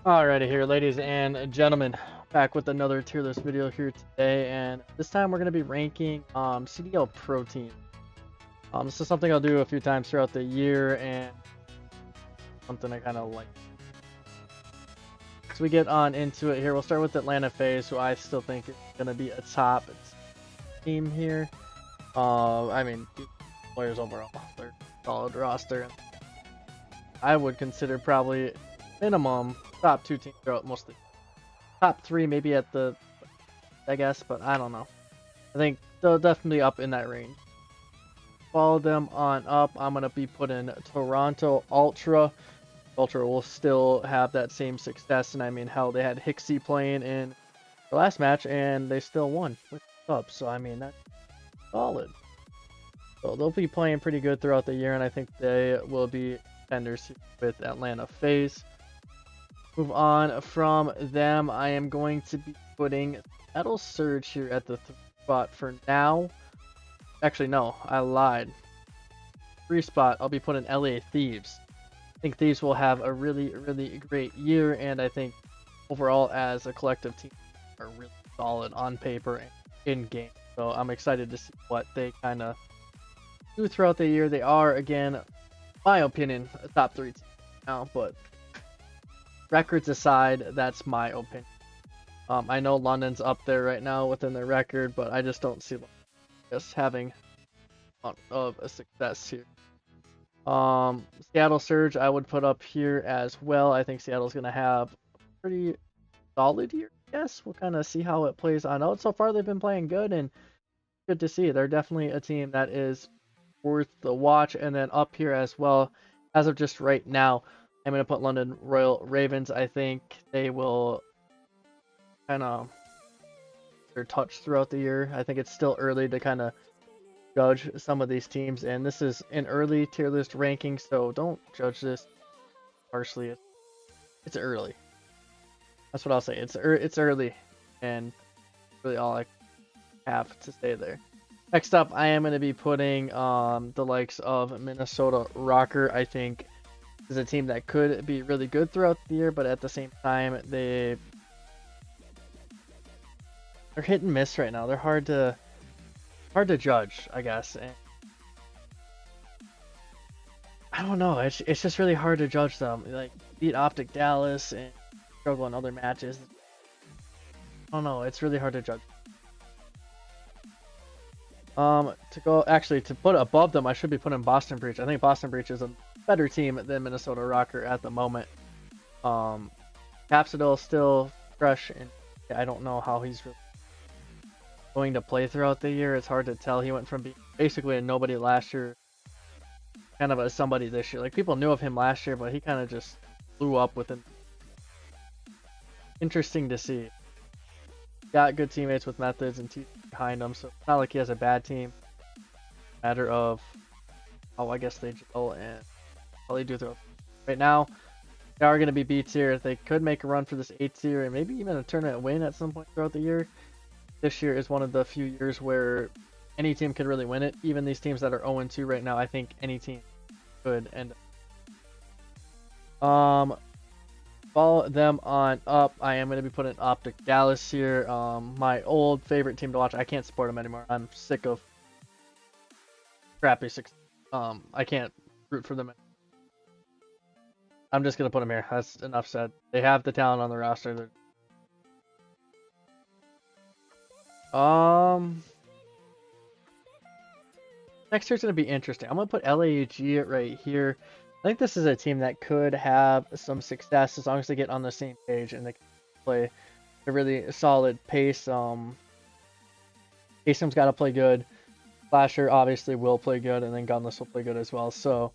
Alrighty here, ladies and gentlemen, back with another tier list video here today, and this time we're going to be ranking CDL Pro Teams. This is something I'll do a few times throughout the year, and something I kind of like. So we get on into it here. We'll start with Atlanta FaZe, who I still think is going to be a top team here. I mean, players overall, they're solid roster. I would consider probably minimum top 2 teams throughout mostly. Top 3 maybe at the, I guess, but I don't know. I think they'll definitely up in that range. Follow them on up. I'm going to be putting Toronto Ultra. Ultra will still have that same success, and I mean, hell, they had Hixie playing in the last match, and they still won with subs, so I mean, that's solid. So they'll be playing pretty good throughout the year, and I think they will be contenders with Atlanta FaZe. Move on from them, I am going to be putting Metal Surge here at the 3 spot for now. Actually, no, I lied. 3 spot, I'll be putting LA Thieves. I think Thieves will have a really great year, and I think overall as a collective team are really solid on paper and in game. So I'm excited to see what they kind of do throughout the year. They are, again, my opinion, a top 3 team now, but records aside, that's my opinion. I know London's up there right now within their record, but I just don't see just having of a success here. Seattle Surge I would put up here as well. I think Seattle's going to have a pretty solid year, I guess. We'll kind of see how it plays on out. So far, they've been playing good, and good to see. They're definitely a team that is worth the watch. And then up here as well, as of just right now, I'm going to put London Royal Ravens. I think they will kind of their touch throughout the year. I think it's still early to kind of judge some of these teams, and this is an early tier list ranking, so don't judge this harshly. It's early. That's what I'll say. It's early, and really all I have to say there. Next up, I am going to be putting the likes of Minnesota Rocker. I think is a team that could be really good throughout the year, but at the same time, they're hit and miss right now. They're hard to judge, I guess. And I don't know. It's just really hard to judge them. Like beat Optic Dallas and struggle in other matches. I don't know. It's really hard to judge. To put above them, I should be putting Boston Breach. I think Boston Breach is a better team than Minnesota Rocker at the moment. Capsidel still fresh, and I don't know how he's really going to play throughout the year. It's hard to tell. He went from being basically a nobody last year, kind of a somebody this year. Like people knew of him last year, but he kind of just blew up with it. Interesting to see. Got good teammates with Methods and T behind him, so it's not like he has a bad team. Matter of how I guess they gel and how they do throughout. Right now, they are going to be B tier. They could make a run for this A tier and maybe even a tournament win at some point throughout the year. This year is one of the few years where any team could really win it. Even these teams that are 0-2 right now, I think any team could end up. Follow them on up. I am going to be putting Optic Dallas here. My old favorite team to watch. I can't support them anymore. I'm sick of crappy I can't root for them. I'm just going to put them here. That's enough said. They have the talent on the roster. Next year's going to be interesting. I'm going to put LAG right here. I think this is a team that could have some success as long as they get on the same page and they can play a really solid pace. Asim's got to play good. Flasher obviously will play good, and then Gunless will play good as well. So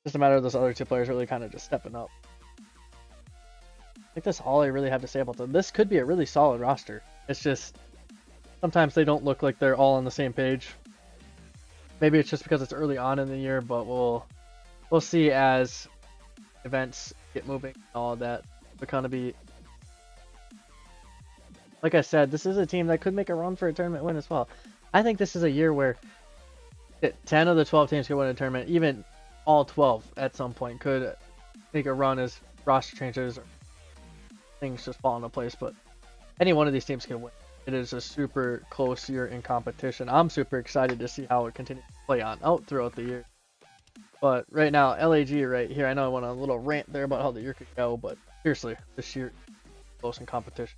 just a matter of those other 2 players really kind of just stepping up. I think that's all I really have to say about them. This could be a really solid roster. It's just sometimes they don't look like they're all on the same page. Maybe it's just because it's early on in the year, but we'll see as events get moving and all of that. They're going to be, like I said, this is a team that could make a run for a tournament win as well. I think this is a year where 10 of the 12 teams could win a tournament. Even all 12 at some point could make a run as roster changes things just fall into place. But any one of these teams can win. It is a super close year in competition. I'm super excited to see how it continues to play on out throughout the year. But right now, LAG right here, I know I went on a little rant there about how the year could go, but seriously, this year close in competition.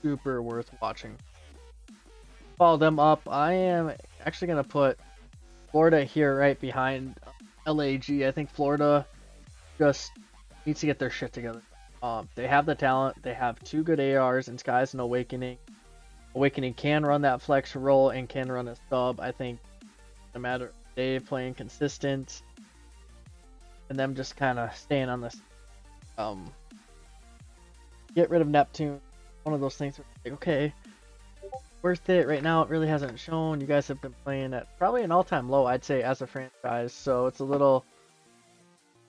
Super worth watching. Follow them up. I am actually going to put Florida here right behind LAG. I think Florida just needs to get their shit together. They have the talent. They have 2 good ARs in Skies and Awakening. Awakening can run that flex role and can run a sub. I think no matter Dave playing consistent and them just kind of staying on this. Get rid of Neptune. One of those things where like, okay, worth it. Right now it really hasn't shown. You guys have been playing at probably an all-time low, I'd say, as a franchise. So it's a little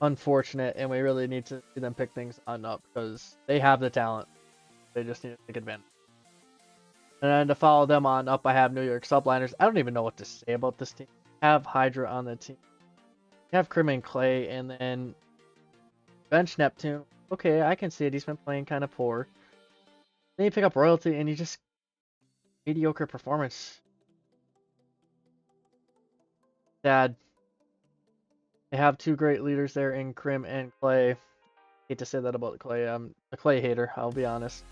unfortunate, and we really need to see them pick things on up because they have the talent. They just need to take advantage. And then to follow them on up, I have New York Subliners. I don't even know what to say about this team. I have Hydra on the team. I have Crim and Clay, and then bench Neptune. Okay, I can see it. He's been playing kind of poor. Then you pick up Royalty, and you just mediocre performance. Sad. They have 2 great leaders there in Crim and Clay. Hate to say that about Clay. I'm a Clay hater, I'll be honest.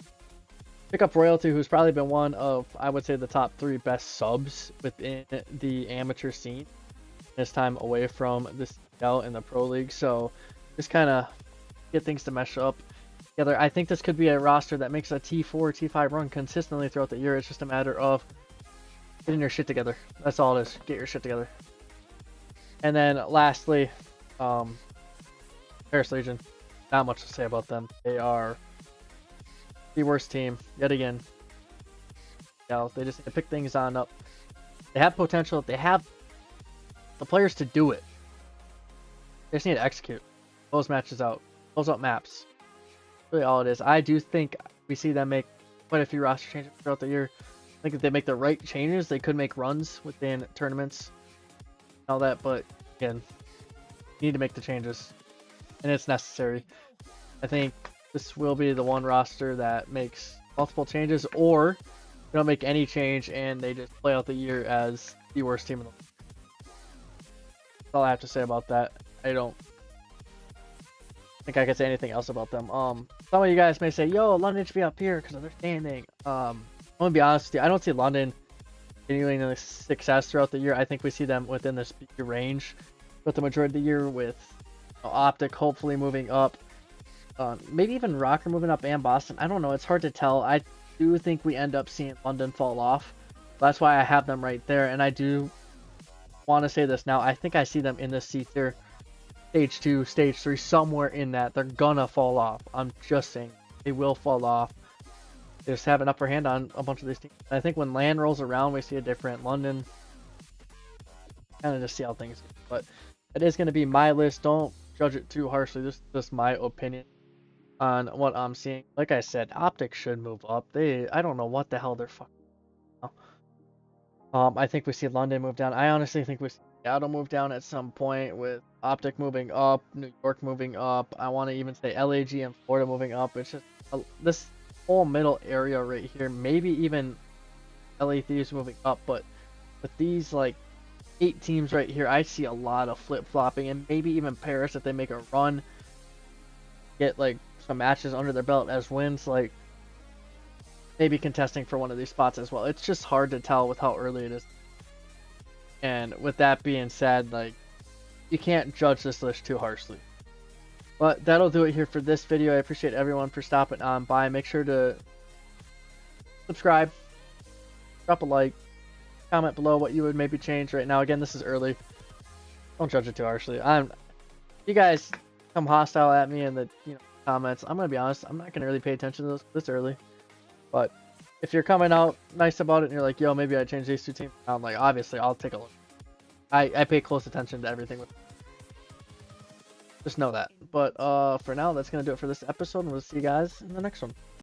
Pick up Royalty, who's probably been one of, I would say, the top 3 best subs within the amateur scene. This time away from the CDL and the Pro League. So just kind of get things to mesh up together. I think this could be a roster that makes a T4, T5 run consistently throughout the year. It's just a matter of getting your shit together. That's all it is. Get your shit together. And then lastly, Paris Legion. Not much to say about them. They are the worst team yet again. They just need to pick things on up. They have potential. They have the players to do it. They just need to execute. Close matches out. Close out maps. Really all it is. I do think we see them make quite a few roster changes throughout the year. I think if they make the right changes, they could make runs within tournaments and all that. But again, you need to make the changes. And it's necessary. I think this will be the one roster that makes multiple changes, or they don't make any change and they just play out the year as the worst team in the league. That's all I have to say about that. I don't think I can say anything else about them. Some of you guys may say, yo, London should be up here because of their standing. I'm gonna be honest with you, I don't see London continuing the success throughout the year. I think we see them within this range with the majority of the year, with Optic hopefully moving up. Maybe even Rocker moving up and Boston. I don't know. It's hard to tell. I do think we end up seeing London fall off. That's why I have them right there. And I do want to say this now. I think I see them in this C tier. Stage 2, Stage 3, somewhere in that. They're gonna fall off. I'm just saying. They will fall off. They just have an upper hand on a bunch of these teams. And I think when LAN rolls around, we see a different London. Kind of just see how things go. But it is going to be my list. Don't judge it too harshly. This is just my opinion on what I'm seeing. Like I said, Optic should move up. I don't know what the hell they're fucking now. I think we see London move down. I honestly think we see Seattle move down at some point, with Optic moving up, New York moving up. I want to even say LAG and Florida moving up. It's just this whole middle area right here. Maybe even LA Thieves moving up. But with these like 8 teams right here, I see a lot of flip-flopping, and maybe even Paris, if they make a run, get like some matches under their belt as wins, like maybe contesting for one of these spots as well. It's just hard to tell with how early it is. And with that being said, like, you can't judge this list too harshly. But that'll do it here for this video. I appreciate everyone for stopping on by. Make sure to subscribe, drop a like, comment below what you would maybe change right now. Again, this is early. Don't judge it too harshly. You guys come hostile at me in the comments. I'm gonna be honest. I'm not gonna really pay attention to those this early. But if you're coming out nice about it and you're like, yo, maybe I change these 2 teams, I'm like, obviously I'll take a look. I pay close attention to everything. Just know that. But for now, that's gonna do it for this episode, and we'll see you guys in the next one.